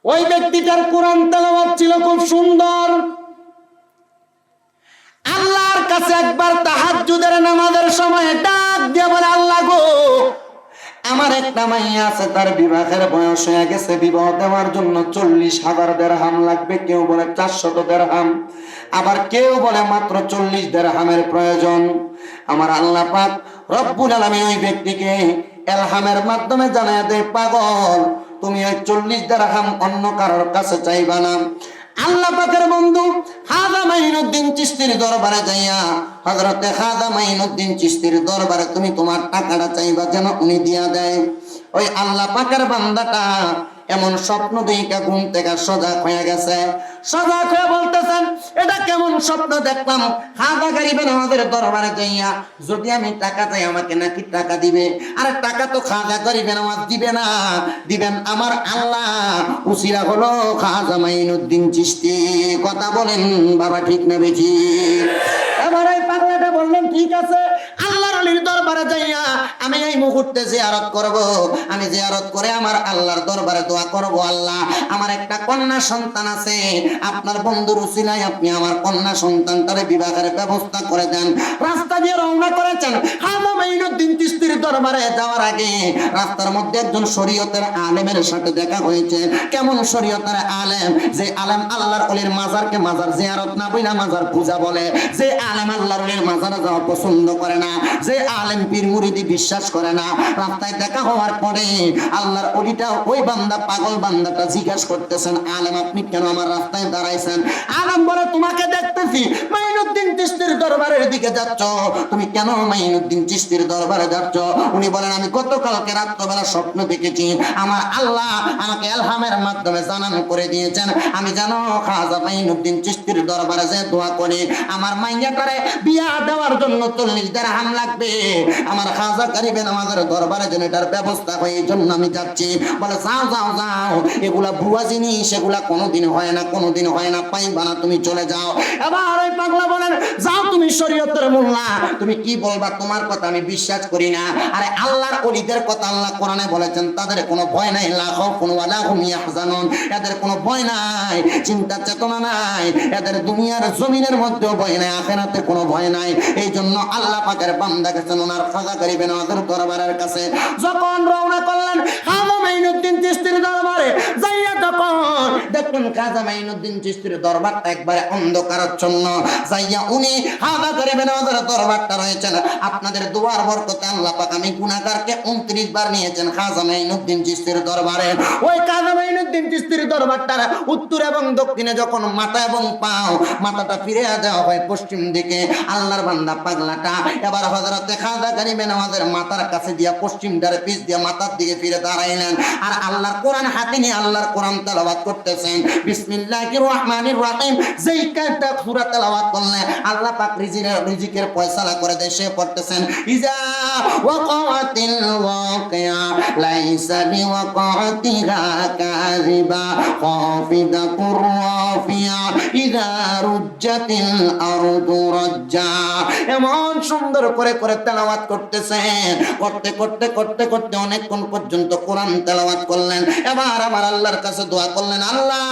ওই ব্যক্তিটার কোরআন তেলাওয়াত ছিল খুব সুন্দর। আল্লাহর কাছে একবার তাহাজ্জুদের নামাজের সময় ডাক দিয়ে বলে, আল্লাহ গো, আমার একটা মাইয়া আছে, তার বিবাহের বয়স হয়ে গেছে, বিবাহ দেওয়ার জন্য 40,000 দিরহাম লাগবে। কেউ বলে 400 দিরহাম, আবার কেউ বলে মাত্র 40 দিরহামের প্রয়োজন। আমার আল্লাহ পাক রব্বুল আলামিন ওই ব্যক্তিকে ইলহামের মাধ্যমে জানায় দেয়, পাগল, তুমি ওই 40 দিরহাম অন্য কারোর কাছে চাইবা না। আল্লাহ পাকের বন্ধু খাজা মাইনুদ্দিন চিশতির দরবারে যাইয়া, হযরতে খাজা মাইনুদ্দিন চিশতির দরবারে তুমি তোমার টাকাটা চাইবা, যেন উনি দিয়া দেয়। ওই আল্লাহ পাকের বান্দাটা এমন স্বপ্ন দেখা ঘুম থেকে সজাগ হয়ে গেছে। সজাগ হয়ে বলতেছেন, এটা কেমন স্বপ্ন দেখলাম? খাজা গরিবে নওয়াজের দরবারে যাইয়া যদি আমি টাকা চাই, আমাকে নাকি টাকা দিবে? আরে টাকা তো খাজা গরিবে নওয়াজ দিবে না, দিবেন আমার আল্লাহ। উসিলা হলো খাজা মাইনুদ্দিন চিশতি। কথা বলেন বাবা, ঠিক না বেশি? এবার এই পাগলাটা বললেন, ঠিক আছে, আল্লাহর ওলির দরবারে যাইয়া আমি এই মুহূর্তে জিয়ারত করব। আমি জিয়ারত করে আমার আল্লাহর দরবারে দোয়া করব, আল্লাহ, আমার একটা কন্যা সন্তান আছে, আপনার বন্ধুর উসিলায় আপনি আমার কন্যা সন্তানটারে বিবাহের ব্যবস্থা করে দেন। রাস্তা দিয়ে রওনা করেছেন। খাজা মাইনুদ্দিন চিশতির দরবারে যাওয়ার আগে রাস্তার মধ্যে একজন শরীয়তের আলেমের সাথে দেখা হয়েছে। কেমন শরীয়তের আলেম? যে আলেম আল্লাহর ওলির মাজারকে মাজার জিয়ারত না বইলা মাজার পূজা বলে, যে আলেম আল্লাহর ওলির মাজারে যাওয়া পছন্দ করে না, যে আলেম পীর মুরিদি বিশ্বাস করে না। রাস্তায় দেখা হওয়ার পরে আল্লাহর ওলিটা ওই বান্দা, পাগল বান্দাটা জিজ্ঞাসা করতেছেন, আলেম আপনি কেন আমার রাস্তায় দাঁড়াইছেন? আলেম বলে, তোমাকে দেখতেছি মাইনুদ্দিন চিশতির দরবারের দিকে যাচ্ছ, তুমি কেন মাইনুদ্দিন চিশতির দরবারে যাচ্ছ? উনি বলেন, আমি গতকালকে রাত্রবেলা স্বপ্ন দেখেছি, আমার আল্লাহ আমাকে ইলহামের মাধ্যমে জানানো করে দিয়েছেন, আমি জানো খাজা মাইনুদ্দিন চিশতির দরবারে যে দোয়া করি, আমার মাইয়াটারে বিয়া দেওয়ার জন্য 40 দিরহাম লাগবে। আমার খাজা গরিবে নওয়াজের দরবারে যেন এটার ব্যবস্থা হয়, এই জন্য আমি যাচ্ছি। বলে, যাও যাও যাও, এগুলা ভুয়া জিনিস, এগুলা কোনোদিন হয় না, কোনোদিন হয় না, পাইবা না, তুমি চলে যাও। এবার ওই পাগলা বলেন, যাও, তুমি শরীয়তের মোল্লা, তুমি কি বলবা? তোমার কথা আমি বিশ্বাস করি না। আরে আল্লাহর ওলিদের কথা আল্লাহ কোরআনে বলেছেন, তাদের কোনো ভয় নাই, লা খাউফুন ওয়ালা হুম ইয়াহজানুন, এদের কোনো ভয় নাই, চিন্তা চেতনা নাই, এদের দুনিয়ার জমিনের মধ্যেও ভয় নাই, আখিরাতে কোনো ভয় নাই। এই জন্য আল্লাহ পাকের বান্দা গেছেন ওনার খাজা গরিবে নওয়াজের দরবারের কাছে। যখন রওনা করলেন খাজা মাইনুদ্দিন চিশতির দরবারে যাইয়া, তখন দেখুন খাজা মাইনুদ্দিন চিশতির দরবারটা একবারে অন্ধকারাচ্ছন্ন। যাইয়া উনি খাজা গরিবে নওয়াজের দরবারটা রয়েছেন, আপনাদের দুয়ার বরকতে আল্লাহ পাক আমি গুনাহগারকে 29 বার নিয়েছেন খাজা মাইনুদ্দিন চিশতির দরবারে। ওই খাজা মাইনুদ্দিন চিশতির দরবারটার উত্তর এবং দক্ষিণে যখন মাথা এবং পাও, মাথাটা ফিরে দেওয়া হয় পশ্চিম দিকে, আল্লাহর বান্দা পাগলাটা এবার হযরতে খাজা গরিবে নওয়াজের মাথার কাছে দিয়া পশ্চিম ধারে পিছ দিয়ে মাথার দিকে ফিরে দাঁড়াইলেন, আর আল্লাহর কোরআন হাতে নিয়ে আল্লাহর কোরআন তেলাওয়াত করতেছেন। বিসমিল্লাহির রহমানির রহিম। যেই কায়দা সূরা তেলাওয়াত করলে আল্লাহ পাক রিজিকের ফয়সালা করে দেয়, সে পড়তেছেন, ইজা ওয়াকাতিল ওয়াকিয়া লাইসা বিওয়াকাতিহা কাযিবা খাফিদাতুর রাফিয়া ইযা রুজ্জাতিল আরদু রাজ্জা। এমন সুন্দর করে করে তেলাওয়াত করতেছেন। করতে করতে করতে করতে অনেকক্ষণ পর্যন্ত কোরআন তেলাওয়াত করলেন। এবার আমার আল্লাহর কাছে দোয়া করলেন, আল্লাহ,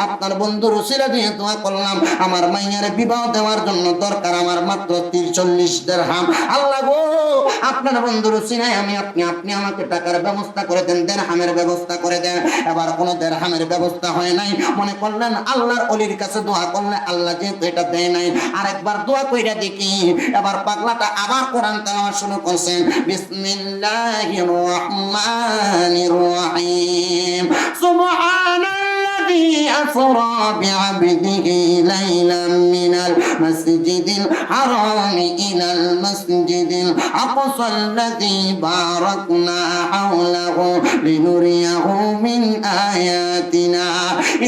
আপনার বন্ধুর উসিলা দিয়ে দোয়া করলাম, আমার মাইয়ারে বিবাহ দেওয়ার জন্য দরকার আমার মাত্র 40 দিরহাম। আল্লাহ গো, আপনার বন্ধুর উসিলায় আপনি আমাকে টাকার ব্যবস্থা করে দেন, দিরহামের ব্যবস্থা করে দেন। এবার কোনো দিরহামের ব্যবস্থা হয় নাই। মনে করলেন আল্লাহর ওলির কাছে দোয়া করলে আল্লাহ যেহেতু এটা দেয় নাই, আরেকবার দোয়া কইরা দেখি। এবার পাগলাটা আবার কোরআন তেলাওয়াত শুরু করছেন, বিসমিল্লাহির রহমানির রহিম। সুবহানাল্লাযী আসরা বিআবদিহি লাইলাম মিনাল মাসজিদিল হারামি ইলাল মাসজিদিল আকসাল্লাযী বারাকনা হাওলাহু লিনুরিয়াহু মিন আয়াতিনা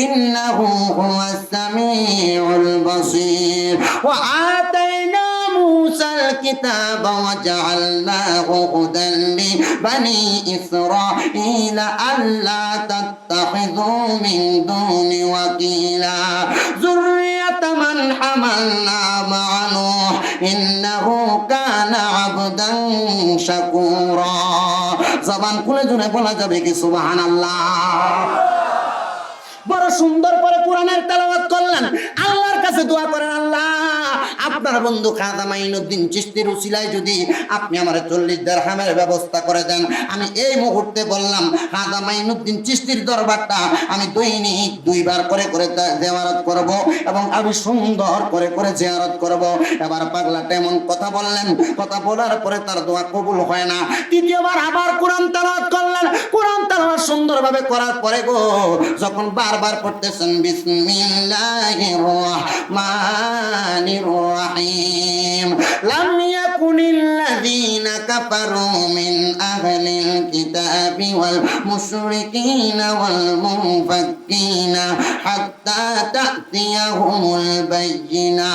ইন্নাহু হুয়াস সামিউল বাসীর। ওয়া আতাইনা মুসাল কিতাবা ওয়া জাআলনাহু হুদাল লিবানি ইসরাঈলা আল্লা তাত্তাখিযু মিন দুনি ওয়াকিলা যুররিয়াতা মান হামালনা মা'a নূহ ইন্নাহু কানা আবদান শাকুরা। জবান খুলে জুড়ে বলা যাবে কি সুবহানাল্লাহ। বড় সুন্দর করে কোরআনের তেলাওয়াত করলেন, আল্লাহর কাছে দোয়া করেন, আল্লাহ আপনার বন্ধু খাজা মাইনুদ্দিন চিশতির উসিলায় যদি আপনি আমার 40 দিরহামের ব্যবস্থা করে দেন, আমি এই মুহূর্তে বললাম খাজা মাইনুদ্দিন চিশতির দরবারটা আমি দৈনিক 2 বার করে করে জিয়ারত করব এবং আমি সুন্দর করে করে জিয়ারত করব। এবার পাগলাটা এমন কথা বললেন, কথা বলার পরে তার দোয়া কবুল হয় না। তৃতীয়বার আবার কোরআন তেলাওয়াত করলেন, কোরআন তেলাওয়াত সুন্দরভাবে করার পরে গো যখন বারবার পড়তেছেন বিসমিল্লাহির রহমানির রহিম, লাম ইয়াকুনিল্লাযীনা কাফারু মিন আহলিল কিতাবি ওয়াল মুশরিকিনা ওয়াল মুনফাক্কিনা হাত্তা তা'তিয়াহুমুল বায়্যিনা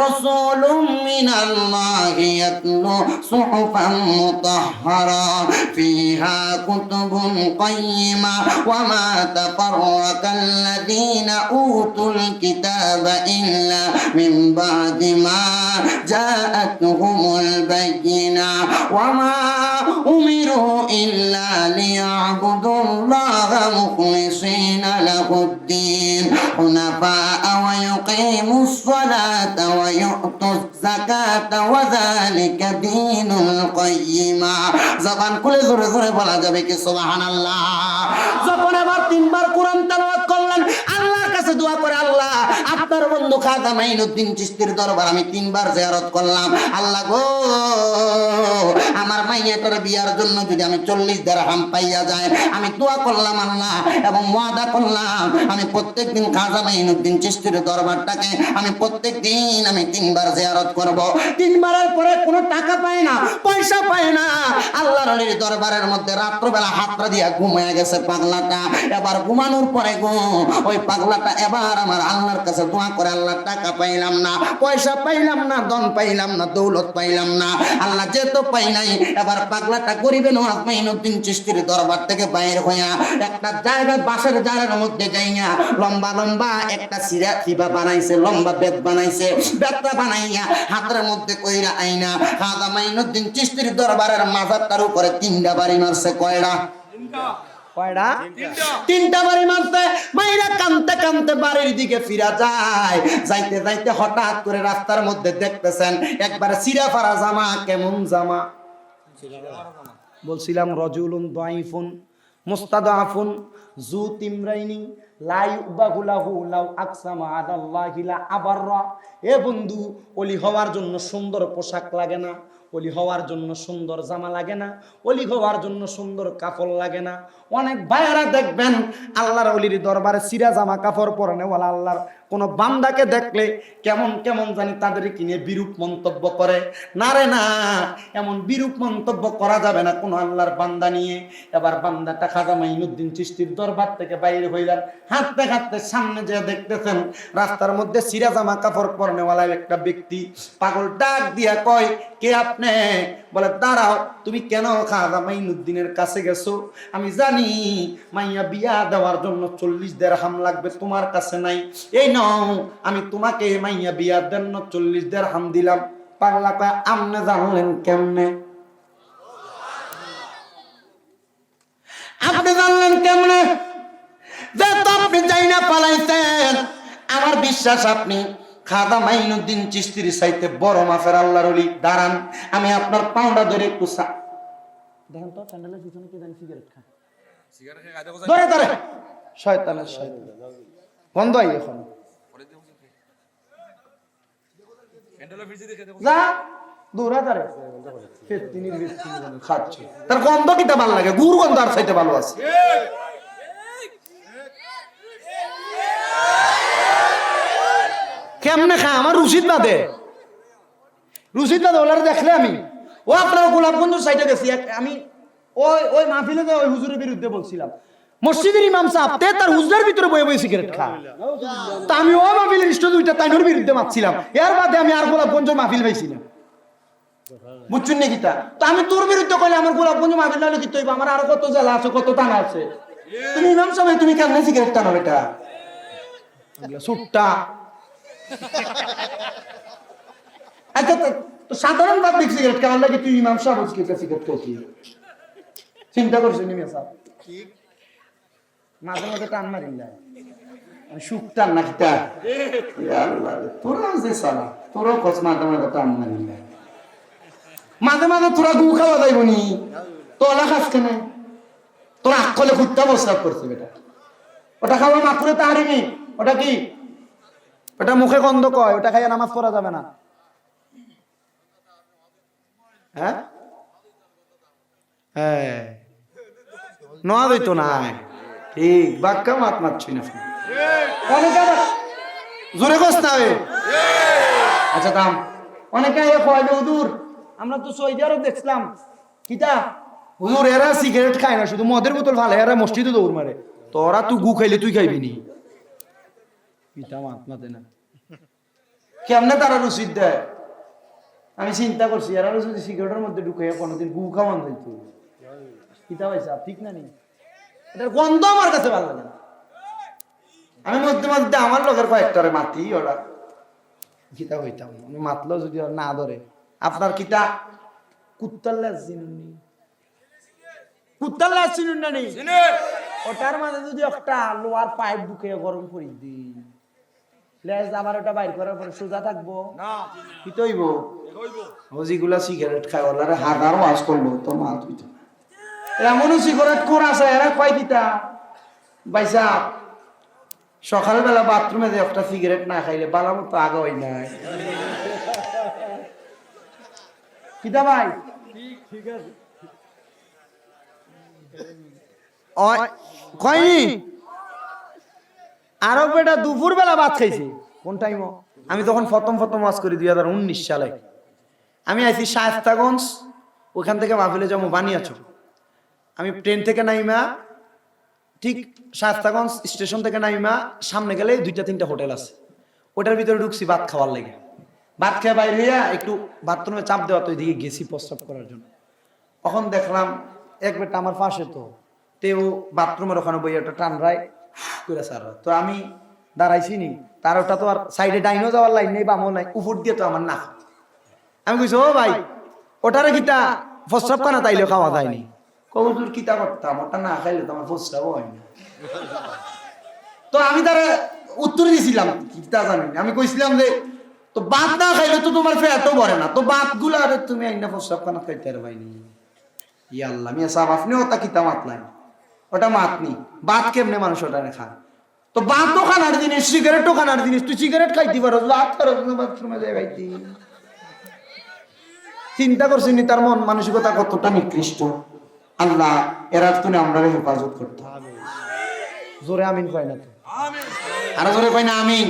রাসূলুম মিনাল্লাহি ইয়াতলু সুহুফান মুতাহহারা ফিহা কুতুবুন কাইয়্যিমা ওয়া মা তাফাররাকাল লাযীনা উতুল কিতাবা ইল্লা মিন বা'দি মা জাআতহুমুল বায়্যিনা ওয়া মা উমিরু ইল্লা লিয়া'বুদুল্লাহা মুখলিসিনা লাহুদ-দ্বীন হুনাফা'a ওয়া yuqimus salata ওয়া yu'tuz যাকাতা ওয়া যালিকা দীনুল কাইয়্যিমা। জবান খুলে জোরে জোরে বলা যাবে কি সুবহানাল্লাহ। যখন আবার 3 বার কোরআন তেলাওয়াত করলেন, আল্লাহর কাছে দোয়া করে, আল্লাহ আপনার বন্ধু খাজা মাইনুদ্দিন চিশতির দরবার আমি 3 বার জিয়ারত করলাম, আল্লাহ গো আমার মাইয়াটার বিয়ার জন্য যদি আমি 40 দিরহাম পাইয়া যায়, আমি দোয়া করলাম আল্লাহ এবং ওয়াদা করলাম আমি প্রত্যেকদিন খাজা মাইনুদ্দিন চিশতির দরবারটাকে আমি প্রত্যেকদিন আমি 3 বার জিয়ারত করব। 3 বারের পরে কোনো টাকা পায় না, পয়সা পায় না, আল্লাহর ওলির দরবারের মধ্যে রাত্রবেলা হাতটা দিয়া ঘুমিয়ে গেছে পাগলাটা। এবার ঘুমানোর পরে গো ওই পাগলাটা এবার আমার আল্লাহর কাছে দোয়া করে, আল্লাহ টাকা পাইলাম না, পয়সা পাইলাম না, ধন পাইলাম না, দৌলত পাইলাম না, আল্লাহ যেহেতু পাই নাই, এবার পাগলাটা গরিবে নওয়াজ মাইনুদ্দিন চিশতির দরবার থেকে বাইরে হইয়া একটা জায়গা বাঁশের জায়গার মধ্যে যাইয়া লম্বা লম্বা একটা চিবা বানাইছে, লম্বা বেত বানাইছে, বেতটা বানাইয়া হাতের মধ্যে কইরা আইনা খাজা মাইনুদ্দিন চিশতির দরবারের মাজারটার উপরে 3টা বাড়ি মারছে। কয়টা? কয়টা? 3টা বাড়ি মারছে। মাইরা কানতে কানতে বাড়ির দিকে ফিরা যায়, যাইতে যাইতে হঠাৎ করে রাস্তার মধ্যে দেখতেছেন একবার চিরা ফারা জামা। কেমন জামা? বলছিলাম রজুলুন দাইফুন মুস্তাদাফুন যু তিমরাইনি লা ইউবাহু লাহু লাউ আকসামা আলাল্লাহি লা আবাররা। এ বন্ধু, ওলি হওয়ার জন্য সুন্দর পোশাক লাগে না, ওলি হওয়ার জন্য সুন্দর জামা লাগে না, ওলি হওয়ার জন্য সুন্দর কাপড় লাগে না। অনেক ভাইয়েরা দেখবেন আল্লাহর ওলির দরবারে চিরা জামা কাপড় পরে ওলা আল্লাহর কোন বান্দাকে দেখলে কেমন কেমন জানি তাদের কিনে বিরূপ মন্তব্য করে। না রে না, এমন বিরূপ মন্তব্য করা যাবে না কোন আল্লাহর বান্দা নিয়ে। এবার বান্দাটা খাজা মাইনুদ্দিন চিশতির দরবার থেকে বাইরে হইলেন, হাঁটতে হাঁটতে সামনে যে দেখতেছেন রাস্তার মধ্যে চিরা জামা কাপড় পরনেওয়ালা একটা ব্যক্তি। পাগল ডাক দিয়া কয়, কে আপনি? বলে, দাঁড়াও, তুমি কেন খাজা মাইনুদ্দিনের কাছে গেছো? আমি জানি মাইয়া বিয়া দেওয়ার জন্য 40 দিরহাম লাগবে, তোমার কাছে নাই, এই নাও আমি তোমাকে মাইয়া বিয়ার জন্য 40 দিরহাম দিলাম। পাগলা কয়, আপনি জানলেন কেমনে? আপনি জানলেন কেমনে? যেহেতু আপনি যাই না পালাইছেন, আমার বিশ্বাস আপনি খাজা মাইনুদ্দিন চিশতির চাইতে বড় মাফের আল্লাহর ওলি। দাঁড়ান, আমি আপনার পাউডা ধরে একটু দেখেন তো, প্যান্ডেলের পিছনে কি জানি সিগারেট খায়, ধরে ধরে শয়তানের শয়তান গন্ধ আই এখন যা দূরা ধরে খাচ্ছে, তার গন্ধ কিটা ভালো লাগে, গুড় গন্ধ আর চাইতে ভালো আছে। কেমনে খা আমার রুচিত বাদে, রুচিত বাদে ওলার দেখলে আমি ও আপনার গোলাপগঞ্জ সাইডে গেছি, আমি ওই ওই মাহফিলে ওই হুজুরের বিরুদ্ধে বলছিলাম, মসজিদের ইমাম সাহেব তার হুজুরের ভিতরে বয়ে বয়ে সিগারেট খা, তা আমি ও মাহফিলের ইষ্ট দুইটা তাইনোর বিরুদ্ধে মারছিলাম। এর বাদে আমি আর গোলাপগঞ্জ মাহফিল পাইছিলাম, বুঝছেন নাকি? তা আমি তোর বিরুদ্ধে কইলে আমার গোলাপগঞ্জ মাহফিল নাহলে কি তৈব? আমার আরো কত জেলা আছে, কত থানা আছে। তুমি ইমাম সাহেব, তুমি কেমনে সিগারেট টানো? এটা সুট্টা আচ্ছা, সাধারণ পাবলিক সিগারেট কেমন লাগে? তুই ইমাম সাহেব সিগারেট খাও কি? চিন্তা করছি নি মেসা মাঝে মাঝে টান মারিন না সুখ টান না কিতা তোরা যে সালা তোরা কস মাঝে মাঝে টান মারিন না মাঝে মাঝে তোরা গু খাওয়া যাইব নি তোলা খাস কেন তোরা আকলে খুঁজতে প্রস্তাব করছে বেটা ওটা খাওয়া মাত্র তাহারিনি ওটা কি ওটা মুখে গন্ধ কয় ওটা খাইয়া নামাজ পড়া যাবে না হ্যাঁ হ্যাঁ নোয়া হইতো না ঠিক বাক্কা মাত মারছি না জোরে কষ্ট হবে আচ্ছা দাম অনেকে কয় যে হুজুর আমরা তো সৌদি আরব দেখছিলাম কিতা হুজুর এরা সিগারেট খায় না শুধু মদের বোতল ভালো এরা মসজিদে দৌড় মারে তোরা তুই গু খাইলে তুই খাইবি নি কিতা মাত মাতে না কেমনে তারা রসিদ দেয় আমি চিন্তা করছি এরা যদি সিগারেটের মধ্যে ঢুকে কোনোদিন গু খাওয়ান যাইতো কিতা পাইছা ঠিক না নি এটার গন্ধ আমার কাছে ভালো লাগে না আমি মধ্যে মধ্যে আমার লোকের কয়েকটারে মাতি ওরা কিতা হইতাম আমি মাতলো যদি ওরা না ধরে আপনার কিতা কুত্তার লেজ চিনুননি কুত্তার লেজ চিনুন না নি ওটার মাঝে যদি একটা লোয়ার পাইপ ঢুকে গরম করে দিই লেজ আবার ওটা বাইর করার পরে সোজা থাকবো না কি তৈব হজিগুলা সিগারেট খায় ওলারে হাজার ওয়াশ করবো তো মাত হইতো এমনও সিগারেট কোর আছে এরা কয় দিতা বাইসা সকালবেলা বাথরুমে যে একটা সিগারেট না খাইলে বালা মতো আগা হয় নাই কিতা ভাই ঠিক আছে কয়নি আরো বেটা দুপুর বেলা ভাত খাইছে কোন টাইম আমি তখন প্রথম ওয়াজ করি 2019 সালে আমি আইছি শায়েস্তাগঞ্জ ওখান থেকে মাহফিলে যাবো বানিয়াচং আমি ট্রেন থেকে নাইমা ঠিক শায়েস্তাগঞ্জ স্টেশন থেকে নাইমা সামনে গেলে 2-3টা হোটেল আছে ওটার ভিতরে ঢুকছি ভাত খাওয়ার লেগে ভাত খেয়ে বাইরে হইয়া একটু বাথরুমে চাপ দেওয়া তো ওইদিকে গেছি প্রস্রাব করার জন্য তখন দেখলাম এক বেটা আমার পাশে তো তেও বাথরুমের ওখানে বই একটা টানরায় করে সার তো আমি দাঁড়াইছি নি তার ওটা তো আর সাইডে ডাইনও যাওয়ার লাইন নেই বামও নাই উপর দিয়ে তো আমার না আমি কইছি ও ভাই ওটারে কিতা প্রস্রাব কানা তাইলে খাওয়া যায়নি কবুতর কিতা করতাম ওটা না খাইলে তো আমার প্রস্রাবও হয় না তো আমি তার উত্তর দিয়েছিলাম কিতা জানি আমি কইছিলাম যে তো ভাত না খাইলে তো তোমার পেটও ভরে না তো ভাত গুলা আরে তুমি আইনা প্রস্রাব কানা খাইতে পারবাইনি ইয়া আল্লাহ মিয়া সাহেব আপনি ওটা কিতা মাতলাই ওটা মাতনি ভাত কেমনে মানুষ ওটা খায় তো ভাতও খানার জিনিস সিগারেটও খানার জিনিস তুই সিগারেট খাইতে পারো ভাত খারো বাথরুমে যাই খাইতি চিন্তা করছি নি তার মন মানসিকতা কতটা নিকৃষ্ট আল্লাহ এরা তুমি আমরা হেফাজত করতে হবে জোরে আমিন কয় না তো আমিন আর জোরে কয় না আমিন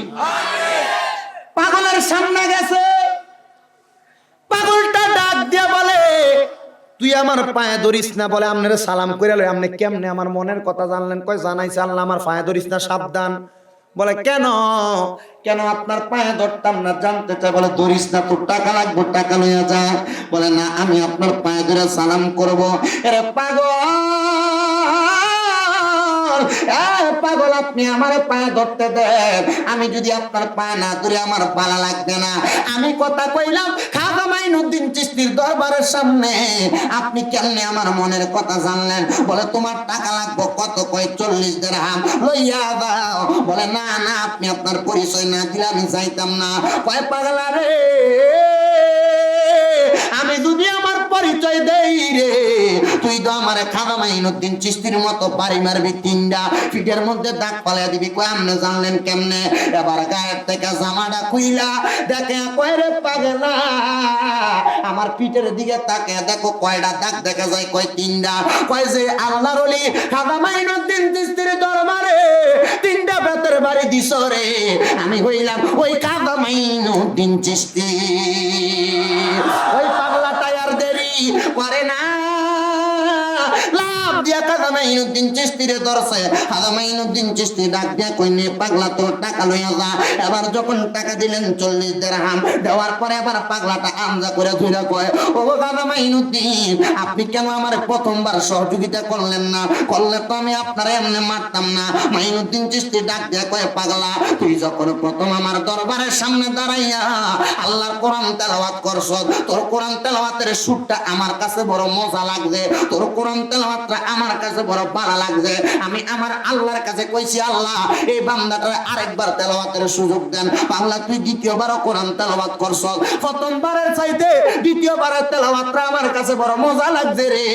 পাগলের সামনে গেছে পাগলটা ডাক দিয়া বলে তুই আমার পায়ে ধরিস না বলে আপনারা সালাম করে লই আপনি কেমনে আমার মনের কথা জানলেন কয় জানাইছে আল্লাহ আমার পায়ে ধরিস না সাবধান বলে কেন কেন আপনার পায়ে ধরতাম না জানতে চাই বলে ধরিস না তোর টাকা লাগবে টাকা লইয়া যা বলে না আমি আপনার পায়ে ধরে সালাম করব এরে পাগল পাগল আপনি আমার পায়ে ধরতে দেন আমি যদি আপনার পায়ে না ধরে আমার ভালো লাগবে না আমি কথা কইলাম খাজা মাইনুদ্দিন চিশতির দরবারের সামনে আপনি কেমনে আমার মনের কথা জানলেন বলে তোমার টাকা লাগবে কত কয় 40 দিরহাম লইয়া দাও বলে না না আপনি আপনার পরিচয় না দিলে আমি যাইতাম না কয় পাগলা রে আমি যদি আমার পরিচয় দেই রে তুই তো আমার খাজা মাইনুদ্দিন চিশতির মতো বাড়ি মারবি 3টা পিঠের মধ্যে দাগ পালিয়ে দিবি কয় আপনি জানলেন কেমনে এবার গায়ের থেকে জামাটা খুইলা দেখে কয় রে পাগলা আমার পিঠের দিকে তাকে দেখো কয়টা দাগ দেখা যায় কয় 3টা কয় যে আল্লাহর ওলি খাজা মাইনুদ্দিন চিশতির দরবারে 3টা বেতের বাড়ি দিছ রে আমি হইলাম ওই খাজা মাইনুদ্দিন চিশতি ওই পাগলাটা আর দেরি করে না লাভ দিয়া খাজা মাইনুদ্দিন চিশতিরে ধরছে। খাজা মাইনুদ্দিন চিশতি ডাক দিয়া কই নে পাগলা তোর টাকা লইয়া যা। এবার যখন টাকা দিলেন 40 দিরহাম দেওয়ার পরে এবার পাগলাটা আমজা করে ধইরা কয় ও খাজা মাইনুদ্দিন আপনি কেন আমার প্রথমবার সহযোগিতা করলেন না? করলে তো আমি আপনারে এমনি মারতাম না। মাইনুদ্দিন চিশতি ডাক দিয়া কয় পাগলা তুই যখন প্রথম আমার দরবারের সামনে দাঁড়াইয়া আল্লাহর কোরআন তেলাওয়াত করছ, তোর কোরআন তেলাওয়াতের সুরটা আমার কাছে বড় মজা লাগছে, তোর কোরআন তেলাওয়াতটা আমার কাছে বড় ভালো লাগছে। আমি আমার আল্লাহর কাছে কইছি আল্লাহ এই বান্দাটার আরেকবার তেলাওয়াতের সুযোগ দেন। বাংলা তুই দ্বিতীয়বারও কোরআন তেলাওয়াত করছ, প্রথমবারের চাইতে দ্বিতীয়বারের তেলাওয়াতটা আমার কাছে বড় মজা লাগছে রে।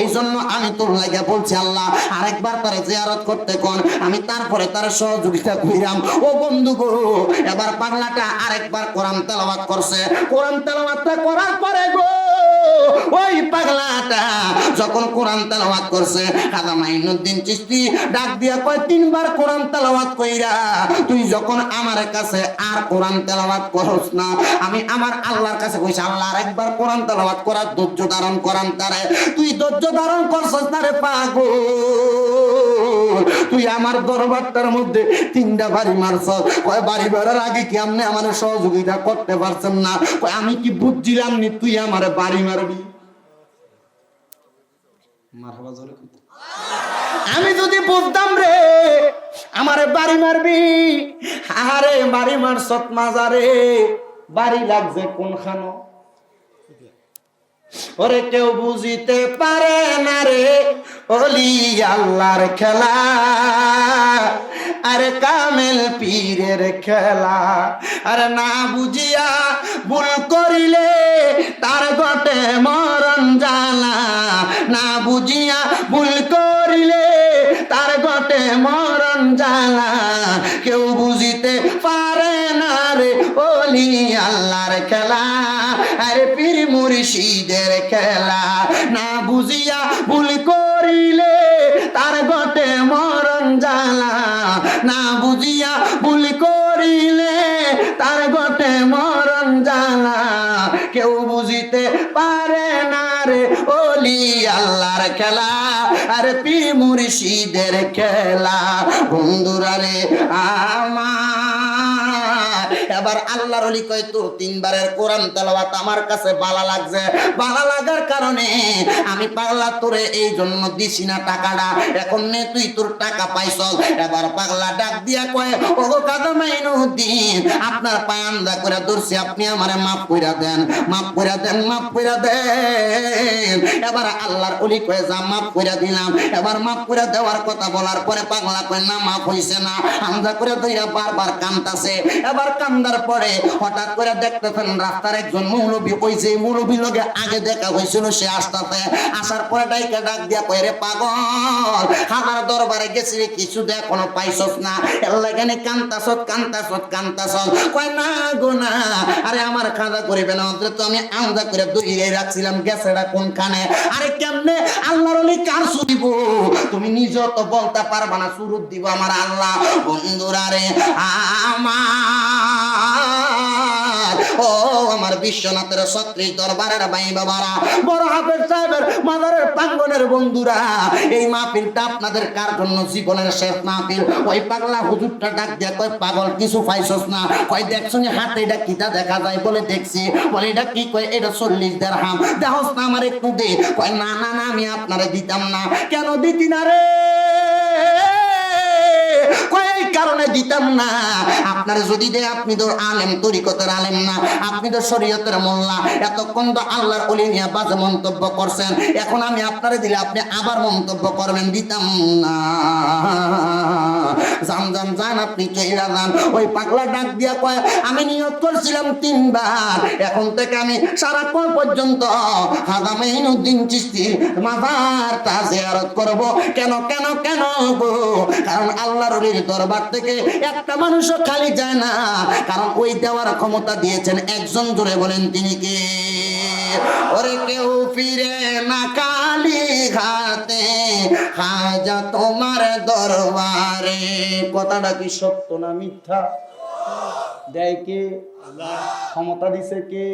এই জন্য আমি তোর লাগা বলছি আল্লাহ আরেকবার তার জিয়ারত করতে কোন, আমি তারপরে তার সহযোগিতা কইরাম। ও বন্ধু গো এবার পাগলাটা আরেকবার কোরআন তেলাওয়াত করছে। কোরআন তেলাওয়াতটা করার পরে গো ওই পাগলাটা যখন কোরআন তেলাওয়াত করছে খাজা মাইনুদ্দিন চিশতি ডাক দিয়া কয় 3 বার কোরআন তেলাওয়াত কইরা তুই যখন আমার কাছে আর কোরআন তেলাওয়াত করছ না, আমি আমার আল্লাহর কাছে কইছি আল্লাহ আরেকবার কোরআন তেলাওয়াত করার ধৈর্য ধারণ করান তারে। তুই ধৈর্য ধারণ করছস না রে পাগল, তুই আমার দরবারটার মধ্যে 3টা বাড়ি মারছস। কয় বাড়ি মারার আগে কি আপনি আমার সহযোগিতা করতে পারছেন না? কয় আমি কি বুঝছিলাম নি তুই আমার বাড়ি মারবি? মারহাবা জোরে কইতে। আমি যদি বুঝতাম রে আমারে বাড়ি মারবি, আরে বাড়ি মারছত মাজারে, বাড়ি লাগছে কোনখানো? ওরে কেউ বুঝিতে পারে না রে ওলি আল্লাহর খেলা, আরে কামেল পীরের খেলা। আরে না বুঝিয়া ভুল করিলে তার ঘটে মরণ জ্বালা, না বুঝিয়া ভুল করিলে তার ঘটে মরণ জ্বালা। কেউ বুঝিতে পারে না রে ওলি আল্লাহর খেলা, আরে পীর মুর্শিদের খেলা। না বুঝিয়া ভুল করিলে তার ঘটে মরণ জ্বালা, না বুঝিয়া ভুল করিলে তার ঘটে মরণ জ্বালা। কেউ বুঝিতে পারে না রে ওলি আল্লাহর খেলা, আরে পীর মুর্শিদের খেলা। বন্ধুরা রে আমার এবার আল্লাহর ওলি কয় তোর 3 বারের কোরআন তেলাওয়াত আমার কাছে ভালো লাগছে, ভালো লাগার কারণে আমি পাগলা তোরে এই জন্য দিছি না টাকাটা, এখন নে তুই তোর টাকা পাইছস। এবার পাগলা ডাক দিয়া কয় ও খাজা মাইনুদ্দিন আপনার পায়ে আমদা করে ধরছি, আপনি আমারে মাফ কইরা দেন, মাফ কইরা দেন, মাফ কইরা দেন। এবার আল্লাহর ওলি কয় যা মাফ কইরা দিলাম। এবার মাফ কইরা দেওয়ার কথা বলার পরে পাগলা কয় না মাফ হইছে না, আমদা করে ধইরা বারবার কাঁদতাছে। এবার কান্দার পরে হঠাৎ করে দেখতেছেন রাস্তার একজন মৌলবী, ওই যে মৌলবীর লগে আগে দেখা হয়েছিল সে আসতেছে। আসার পরে ডাইকা ডাক দিয়া কয় রে পাগল আমার দরবারে গেছিলি কিছু দেখ কোনো পাইছস না, এল্লা এখানে কান্তাছত কান্তাছত কান্তাছত। কয় না গো না, আরে আমার খাজা করিবে না, তো আমি আমদা করে দইরে রাখছিলাম, গেছেটা কোনখানে? আরে কেমনে আল্লাহর ওলি কার সুরিব তুমি নিজে তো বলতে পারবা না, সুরুত দিব আমার আল্লাহ। বন্ধুরা রে আমার ও আমার বিশ্বনাথের 36 দরবারের ভাই বাবারা, বড় হাফেজ সাহেবের মাজারের প্রাঙ্গণের বন্ধুরা, এই মাহফিলটা আপনাদের কার জন্য জীবনের শেষ মাহফিল। ওই পাগলা হুজুরটা ডাক দিয়া কয় পাগল কিছু পাইছস না? কয় দেখছো নি হাতে এটা কিটা দেখা যায়? বলে দেখছি। বলে এটা কি? কয় এটা 40 দিরহাম, দেখোস না আমার একটু দে। কয় না না না আমি আপনারে দিতাম না। কেন দিতি না রে? কয় কারণে দিতাম না, আপনার যদি দে আপনি তো আলেম, তরিকতের আলেম না, আপনি তো শরীয়তের মোল্লা, এতক্ষণ তো আল্লাহর ওলি নিয়ে বাজে মন্তব্য করছেন, এখন আমি আপনারে দিলে আপনি আবার মন্তব্য করবেন, দিতাম না। যান যান যান আপনি চইলা যান। ওই পাগলা ডাক দিয়া কয় আমি নিয়ত করছিলাম 3 বার, এখন থেকে আমি সারাক্ষণ পর্যন্ত খাজা মাইনুদ্দিন চিশতি মাজারটা জিয়ারত করব। কেন কেন কেন গো? কারণ আল্লাহর ওলির দরবার থেকে একটা মানুষও খালি যায় না, কারণ ওই দেওয়ার ক্ষমতা দিয়েছেন একজন। জোরে বলেন তিনি কে? ওরে কেউ ফিরে না কালি ঘাতে খাজা তোমার দরবারে। কথাটা কি সত্য না মিথ্যা? দেয় কে? ক্ষমতা দিছে কে?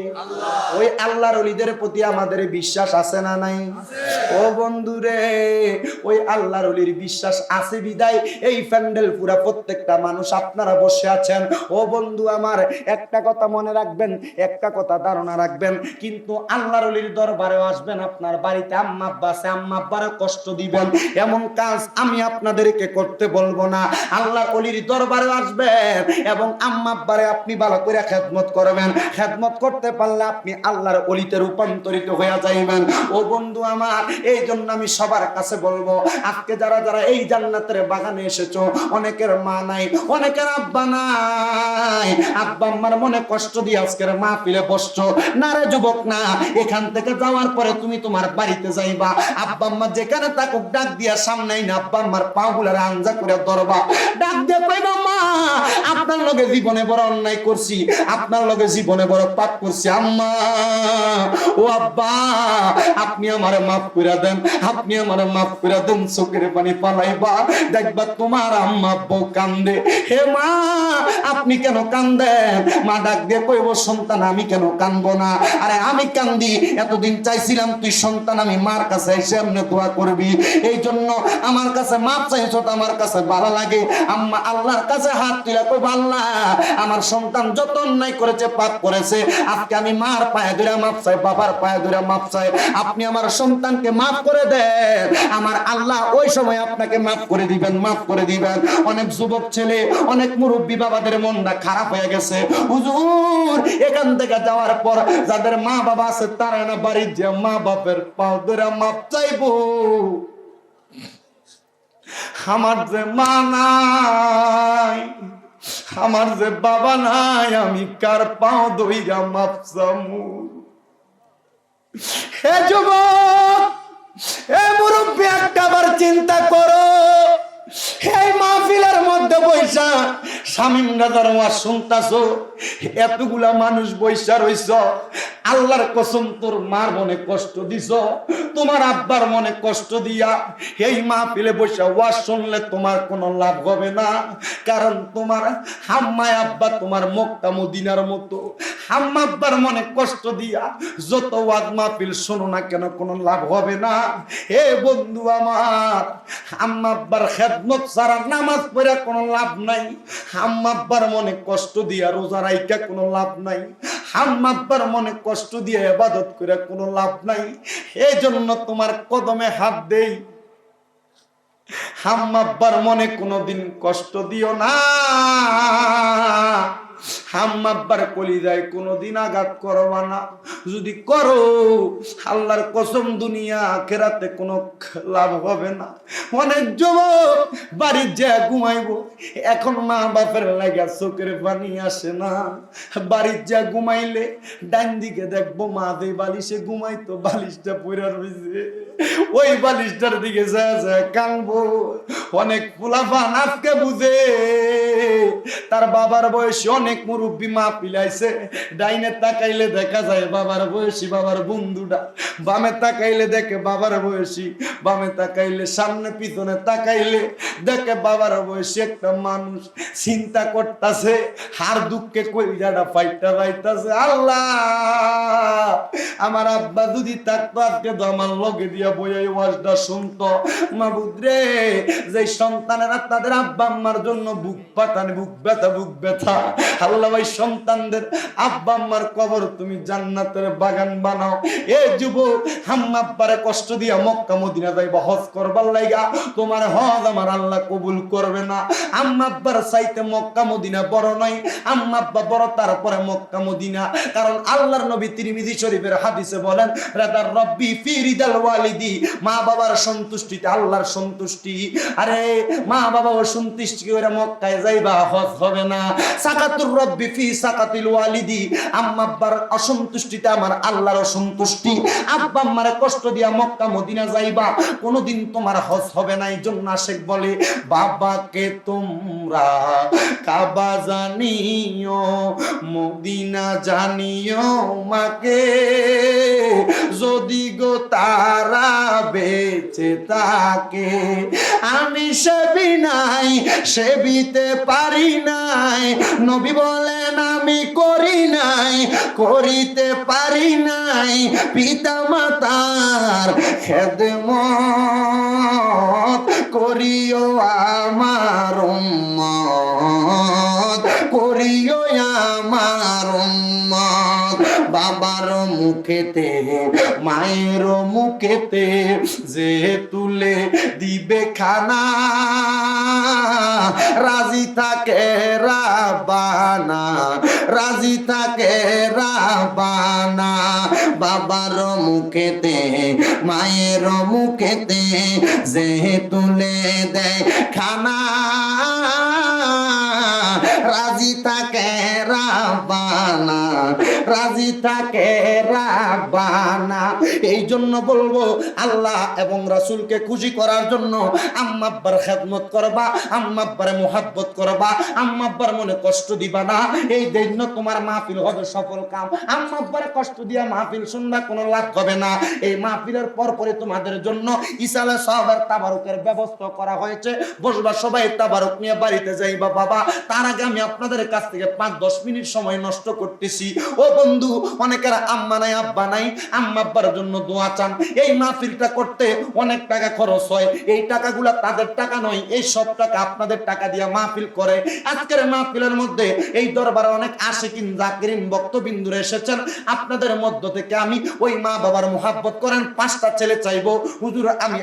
ওই আল্লাহর ওলিদের প্রতি আমাদের বিশ্বাস আছে না নাই? ও বন্ধুরে, ওই আল্লাহর ওলির বিশ্বাস আছে বিদায় এই প্যান্ডেল পুরা প্রত্যেকটা মানুষ আপনারা বসে আছেন। ও বন্ধু আমার, একটা কথা মনে রাখবেন, একটা কথা ধারণা রাখবেন, কিন্তু আল্লাহর ওলির দরবারেও আসবেন, আপনার বাড়িতে আম্মা আব্বা আছে, আম্মা আব্বারে কষ্ট দিবেন, এমন কাজ আমি আপনাদেরকে করতে বলবো না। আল্লাহর ওলির দরবারে আসবেন এবং আম্মা আব্বারে আপনি ভালো করে খেদমত করবেন। খেদমত করতে পারলে আপনি আল্লাহর ওলিতে রূপান্তরিত হয়ে যাইবেন। ও বন্ধু আমার, এই জন্য আমি সবার কাছে বলবো, আজকে যারা যারা এই জান্নাতের বাগানে এসেছো, অনেকের মা নাই, অনেকের আব্বা নাই, আব্বা আম্মার মনে কষ্ট দিয়ে আজকের মাহফিলে বসছো না রে যুবক না। এখান থেকে যাওয়ার পরে তুমি তোমার বাড়িতে যাইবা, আব্বা আম্মা যেখানে থাকুক ডাক দিয়া সামনে না আব্বা আম্মার পা গুলার আঞ্জা করে ধরবা, ডাক দিয়ে কইবা মা আপনার লগে জীবনে বড় অন্যায় করছি, আপনার লগে জীবনে বড় পাপ করছি, আম্মা ও আব্বা আপনি আমারে মাফ করে দেন, আপনি আমারে মাফ করে দেন। চোখের পানি পালাইবা, দেখবা তোমার আম্মা আব্বু কান্দে, হে মা আপনি কেন কান্দেন? মা ডাক দিয়ে কইব সন্তান আমি কেন কান্দবো না? আরে আমি কান্দি, এতদিন চাইছিলাম তুই সন্তান আমি মার কাছে এসে এমনি দোয়া করবি, এই জন্য আমার কাছে মাপ চাইছো, তো আমার কাছে ভালো লাগে। আম্মা আল্লাহর কাছে হাত তুলে কইব আল্লাহ আমার সন্তান যত অন্যায় করেছে পাপ করেছে, আজকে আমি মার পায়ে ধরে মাপ চাই, বাবার পায়ে ধরে মাপ চাই, আপনি আমার সন্তানকে মাফ করে দেন। আমার আল্লাহ ওই সময় আপনাকে মাফ করে দিবেন, মাফ করে দিবেন। অনেক যুবক ছেলে, অনেক মুরব্বী বাবাদের মনটা খারাপ হয়ে গেছে, হুজুর এখান থেকে যাওয়ার পর যাদের মা বাবা আছে তারা না বাড়ির যে মা বাপের পাও ধরে মাপ চাইবো, আমার যে মা নাই, আমার যে বাবা নাই, আমি কার পাও ধইরা মাপ চামু? হে যুবক, হে মুরব্বী একবার চিন্তা করো, এই মাহফিলের মধ্যে বৈশা শামীম রাজার ওয়াজ শুনতাছো, এতগুলা মানুষ বৈশা রইছ, আল্লাহর কসম তোর মার মনে কষ্ট দিছ, তোমার আব্বার মনে কষ্ট দিয়া এই মাহফিলে বৈশা ওয়াজ শুনলে তোমার কোনো লাভ হবে না। কারণ তোমার আম্মা আব্বা তোমার মক্কা মদিনার মতো, আম্মা আব্বার মনে কষ্ট দিয়া যত ওয়াজ মাহফিল শোনো না কেন কোনো লাভ হবে না। হে বন্ধু আমার, আম্মা আব্বার খেদমত ছাড়া নামাজ পড়ে কোনো লাভ নাই, আম্মা আব্বার মনে কষ্ট দিয়া রোজা রাইখা কোনো লাভ নাই, আম্মা আব্বার মনে কষ্ট দিয়ে ইবাদত করে কোনো লাভ নাই। এই জন্য তোমার কদমে হাত দেই, আম্মা আব্বার মনে কোনোদিন কষ্ট দিও না, আম্মা আব্বার কলিজায় কোনোদিন আঘাত করবা না। যদি করো আল্লাহর কসম দুনিয়া আখিরাতে কোনো লাভ হবে না। অনেক যুবক বাড়ির যা ঘুমাইবো, এখন মা বাপের লাগা চোখের পানি আসে না। বাড়ির যা ঘুমাইলে ডান দিকে দেখবো মা যে বালিশে ঘুমাইতো বালিশটা পড়ে রয়েছে, ওই বালিশটার দিকে যা যা কানবো। অনেক ফুলাফান আজকে বুঝে তার বাবার বয়সী অনেক মুরব্বী মা পিলাইছে, ডাইনে তাকাইলে দেখা যায় বাবার বয়সী বাবার বন্ধুটা, বামে তাকাইলে দেখে বাবার বয়সী, বামে তাকাইলে সামনে পিছনে তাকাইলে দেখে বাবার বয়সী একটা মানুষ। চিন্তা করতেছে হার দুঃখে কলিজাটা ফাইটা যাইতাছে, আল্লাহ আমার আব্বা যদি থাকতো আজকে তো আমার লগে দিয়া বইয়া ওয়াজটা শুনতো। মাবুদ রে, যে সন্তানেরা তাদের আব্বা আম্মার জন্য বুক পাতান, বুক ব্যথা, বুক ব্যথা, আল্লাহ ভাই সন্তানদের আব্বা আম্মার কবর তুমি জান্নাতের বাগান বানাও। এ যুবক, আম্মা আব্বারে কষ্ট দিয়া মক্কা মদিনা যাইবা হজ করবার লাইগা, তোমার হজ আমার আল্লাহ কবুল করবে না। আম্মা আব্বার চাইতে মক্কা মদিনা বড় নয়, আম্মা আব্বা বড় তারপরে মক্কা মদিনা। কারণ আল্লাহর নবী তিরমিজি শরীফের হাদিসে বলেন, রাদার রব্বি ফি রিদাল ওয়ালিদি, মা বাবার সন্তুষ্টিতে আল্লাহর সন্তুষ্টি। আরে মা বাবা সন্তুষ্টি করে মক্কায় যাইবা হজ হবে না। সাকাতুর রব্বি ফি সাকাতিল ওয়ালিদি, আম্মা আব্বার অসন্তুষ্টিতে আমার আল্লাহর অসন্তুষ্টি। আব্বা আম্মারে কষ্ট দিয়া মক্কা মদিনা যাইবা, কোনোদিন তোমার হজ হবে না। এই জন্য আশেক বলে, বাবাকে তোমরা কাবা জানিও, মদিনা জানিও মাকে, যদি গো তারা বেঁচে থাকে। আমি সেবি নাই, সেবিতে পারি নাই। নবী বলেন জ্ঞান আমি করি নাই, করিতে পারি নাই পিতা মাতার খেদমত, করিও আমার উম্মত, করিও আমার উম্মত। বাবার মুখেতে মায়ের মুখেতে যে তুলে দিবে খানা, রাজি থাকে রাব্বানা, রাজি থাকে রাব্বানা। বাবার মুখেতে মায়ের মুখেতে যে তুলে দেয় খানা, রাজি থাকে রাব্বানা, রাজি থাকে রাব্বানা। এই জন্য বলবো আল্লাহ এবং রাসূলকে খুশি করার জন্য আম্মা আব্বার খেদমত করবা, আম্মা আব্বারে মুহাব্বত করবা, আম্মা আব্বার মনে কষ্ট দিবা না। এই জন্য তোমার মাহফিল হবে সফল কাম। আম্মা আব্বারে কষ্ট দিয়া মাহফিল শুনবা, কোনো লাভ হবে না। এই মাহফিলের পরে তোমাদের জন্য ইসালে সাহাবার তাবারুকের ব্যবস্থা করা হয়েছে। বসবা সবাই, তাবারুক নিয়ে বাড়িতে যাইবা বাবা। তার আগে আমি আপনাদের কাছ থেকে 5-10 মিনিট সময় নষ্ট করতেছি। ও বন্ধু, অনেকের আম্মা নাই আব্বা নাই, আম্মা আব্বার জন্য দোয়া চান। এই মাহফিলটা করতে অনেক টাকা খরচ হয়, এই টাকাগুলা তাদের টাকা নয়, এই সব টাকা আপনাদের টাকা দিয়ে মাহফিল করে। আজকের মাহফিলের মধ্যে এই দরবারে অনেক আশিকিন জাকিরিন ভক্তবিন্দুরা এসেছেন। আপনাদের মধ্য থেকে আমি ওই মা বাবার মুহাব্বত করেন 5টা ছেলে চাইবো, হুজুর আমি